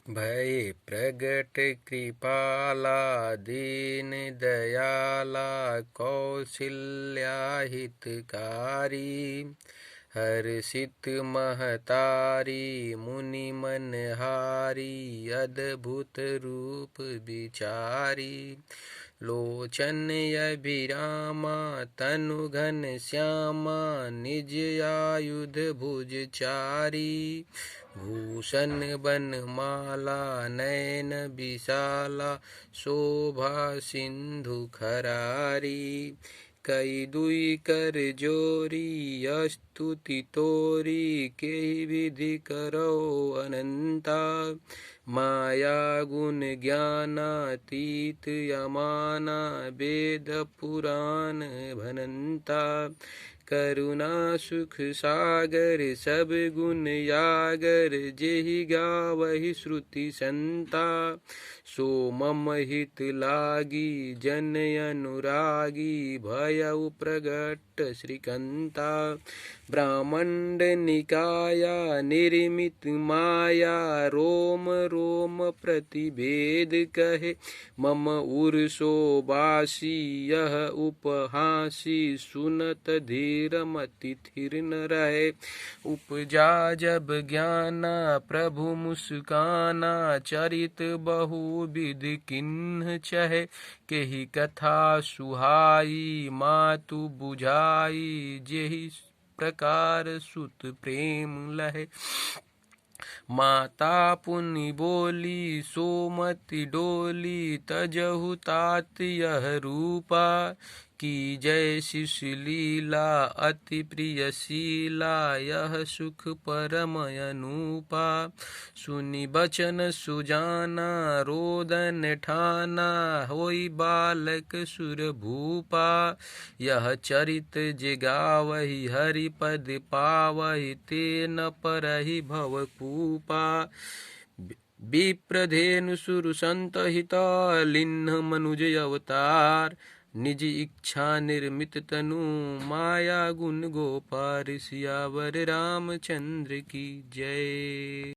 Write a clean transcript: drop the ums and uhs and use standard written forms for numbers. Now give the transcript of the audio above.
भय प्रगट कृपाला दीन दयाला कौशल्या हितकारी हर्षित महतारी मुनि मनहारी अद्भुत रूप विचारी लोचन अभिरामा तनु घन श्यामा निज आयुध भुजचारी भूषण बनमाला नयन विशाला शोभा सिंधु खरारी कई दुई कर जोरी स्तुति तोरी के विधि करो अनंता माया गुण ज्ञानातीत यमाना वेद पुराण भनंता करुणा सुख सागर सब गुण यागर जेहि गावहि श्रुति संता सो मम हित लागी जन अनुरागी भयउ प्रगट श्रीकंता ब्राह्मण निकाया निर्मित माया रोम रोम प्रतिभेद कहे मम उर्सो बासी यह उपहासी सुनत धीर मति थिर न रहे उपजा जब ज्ञाना प्रभु मुस्काना चरित बहुविध किन्ह चहे केहि कथा सुहाई मातु बुझाई जेहि प्रकार सुत प्रेम लहे माता पुनि बोली सोमति डोली तजहु तात यह रूपा की जय शिशु लीला अति प्रियशीला यह सुख परम अनूपा सुनि बचन सुजाना रोदन ठाना होई बालक सुर भूपा यह चरित जिगावहि हरि पद पावहि ते न परहि भव कूपा विप्रधेनु सुर संत हित लिन्ह मनुज अवतार निज इच्छा निर्मित तनु माया गुण गोपार सियावर रामचंद्र की जय।